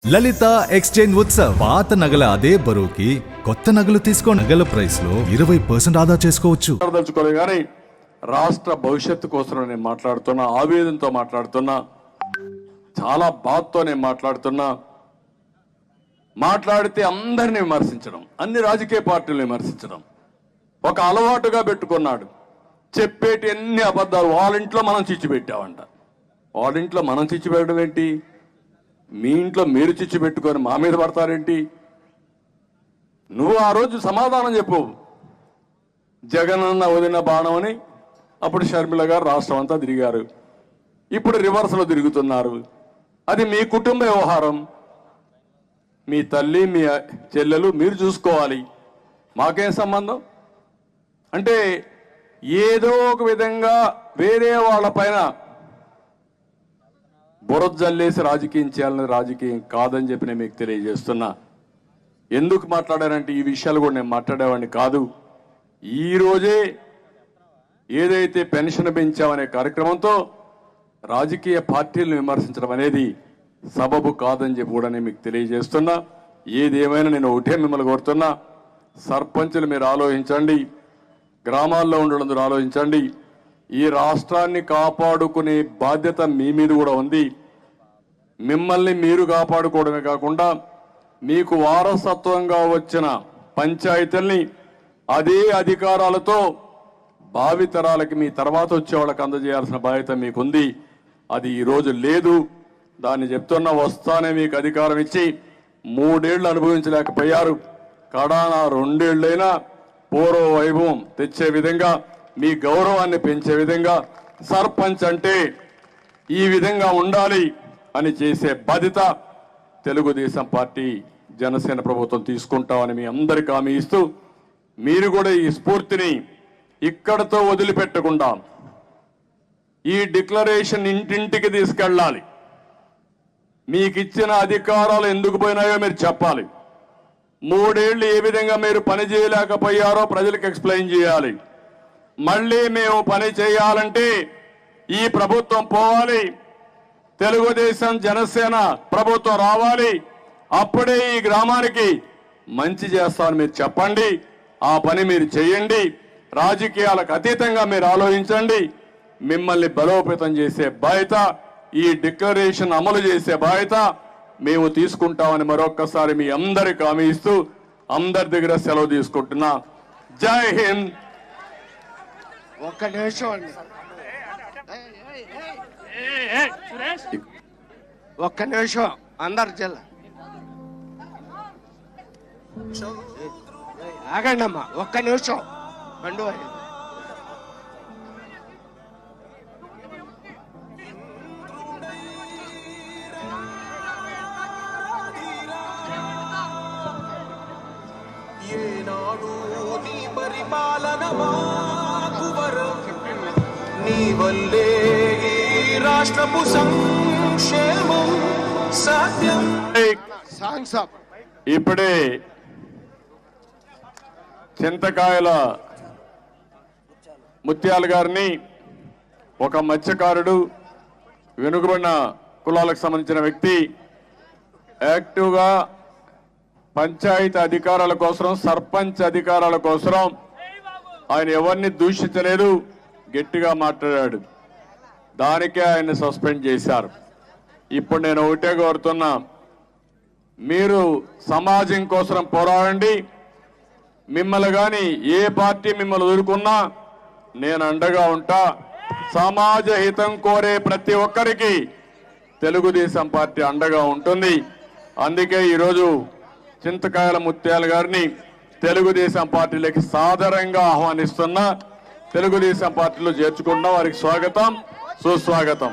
లలిత exchange Utsav పాత నగల అదే బరువుకి కొత్త నగలు తీసుకో నగల ప్రైస్ లో 20% ఆదా చేసుకోవచ్చు. కానీ రాష్ట్ర భవిష్యత్తు కోసం నేను మాట్లాడుతున్నా, ఆవేదనతో మాట్లాడుతున్నా, చాలా బాధతో నేను మాట్లాడుతున్నా. మాట్లాడితే అందరిని విమర్శించడం, అన్ని రాజకీయ పార్టీలను విమర్శించడం ఒక అలవాటుగా పెట్టుకున్నాడు. చెప్పేటి అన్ని అబద్ధాలు. వాళ్ళ ఇంట్లో మనం చిచ్చు పెట్టామంట. వాళ్ళ ఇంట్లో మనం చిచ్చు పెట్టడం ఏంటి? మీ ఇంట్లో మీరు చిచ్చు పెట్టుకొని మా మీద పడతారేంటి? నువ్వు ఆ రోజు సమాధానం చెప్పు. జగనన్న వదిన బాణం అని అప్పుడు షర్మిల గారు రాష్ట్రం అంతా తిరిగారు. ఇప్పుడు రివర్స్లో తిరుగుతున్నారు. అది మీ కుటుంబ వ్యవహారం. మీ తల్లి, మీ చెల్లెలు మీరు చూసుకోవాలి. మాకేం సంబంధం? అంటే ఏదో ఒక విధంగా వేరే వాళ్ళ పైన బురద జల్లేసి రాజకీయం చేయాలని రాజకీయం కాదని చెప్పి నేను మీకు తెలియజేస్తున్నా. ఎందుకు మాట్లాడానంటే ఈ విషయాలు కూడా నేను మాట్లాడేవాడిని కాదు. ఈ రోజే ఏదైతే పెన్షన్ పెంచామనే కార్యక్రమంతో రాజకీయ పార్టీలను విమర్శించడం అనేది సబబు కాదని చెప్పి కూడా నేను మీకు తెలియజేస్తున్నా. ఏదేమైనా నేను ఒకటే మిమ్మల్ని కోరుతున్నా, సర్పంచులు మీరు ఆలోచించండి, గ్రామాల్లో ఉండడం ఆలోచించండి. ఈ రాష్ట్రాన్ని కాపాడుకునే బాధ్యత మీ మీద కూడా ఉంది. మిమ్మల్ని మీరు కాపాడుకోవడమే కాకుండా మీకు వారసత్వంగా వచ్చిన పంచాయతీల్ని అదే అధికారాలతో భావితరాలకి మీ తర్వాత వచ్చే వాళ్ళకి అందజేయాల్సిన బాధ్యత మీకుంది. అది ఈరోజు లేదు. దాన్ని చెప్తున్నా, వస్తానే మీకు అధికారం ఇచ్చి 3 ఏళ్లు అనుభవించలేకపోయారు. కడాన 2 ఏళ్లైనా పూర్వ వైభవం తెచ్చే విధంగా, మీ గౌరవాన్ని పెంచే విధంగా సర్పంచ్ అంటే ఈ విధంగా ఉండాలి అని చేసే బాధ్యత తెలుగుదేశం పార్టీ, జనసేన ప్రభుత్వం తీసుకుంటామని మీ అందరికీ హామీ ఇస్తూ, మీరు కూడా ఈ స్ఫూర్తిని ఇక్కడతో వదిలిపెట్టకుండా ఈ డిక్లరేషన్ ఇంటింటికి తీసుకెళ్ళాలి. మీకు ఇచ్చిన అధికారాలు ఎందుకు పోయినాయో మీరు చెప్పాలి. 3 ఏళ్లు ఏ విధంగా మీరు పని చేయలేకపోయారో ప్రజలకు ఎక్స్ప్లెయిన్ చేయాలి. మళ్ళీ మేము పని చేయాలంటే ఈ ప్రభుత్వం పోవాలి, తెలుగుదేశం జనసేన ప్రభుత్వం రావాలి. అప్పుడే ఈ గ్రామానికి మంచి చేస్తామని మీరు చెప్పండి. ఆ పని మీరు చేయండి. రాజకీయాలకు అతీతంగా మీరు ఆలోచించండి. మిమ్మల్ని బలోపేతం చేసే బాధ్యత, ఈ డిక్లరేషన్ అమలు చేసే బాధ్యత మేము తీసుకుంటామని మరొక్కసారి మీ అందరికి హామీ ఇస్తూ అందరి దగ్గర సెలవు తీసుకుంటున్నా. జై హింద్. ఒక్క నిమిషం అండి, ఒక్క నిమిషం. అందరు జిల్లా ఆగండి అమ్మా, ఒక్క నిమిషం. బండు నీ వల్లే ఈ రాష్ట్రపు సంక్షేమం సాధ్యం. Songs up. ఇప్పుడే చింతకాయల ముత్యాల గారిని, ఒక మత్స్యకారుడు, వెనుకబడిన కులాలకు సంబంధించిన వ్యక్తి, యాక్టివ్గా పంచాయతీ అధికారాల కోసం, సర్పంచ్ అధికారాల కోసం ఆయన ఎవరిని దూషించలేదు, గట్టిగా మాట్లాడాడు. దానికే ఆయన్ని సస్పెండ్ చేశారు. ఇప్పుడు నేను ఒకటే కోరుతున్నా, మీరు సమాజం కోసం పోరాడండి. మిమ్మల్ని కానీ ఏ పార్టీ మిమ్మల్ని ఎదుర్కొన్నా నేను అండగా ఉంటా. సమాజ హితం కోరే ప్రతి ఒక్కరికి తెలుగుదేశం పార్టీ అండగా ఉంటుంది. అందుకే ఈరోజు చింతకాయల ముత్యాల గారిని తెలుగుదేశం పార్టీలోకి సాదరంగా ఆహ్వానిస్తున్నా. తెలుగుదేశం పార్టీలో చేర్చుకున్న వారికి స్వాగతం, సుస్వాగతం.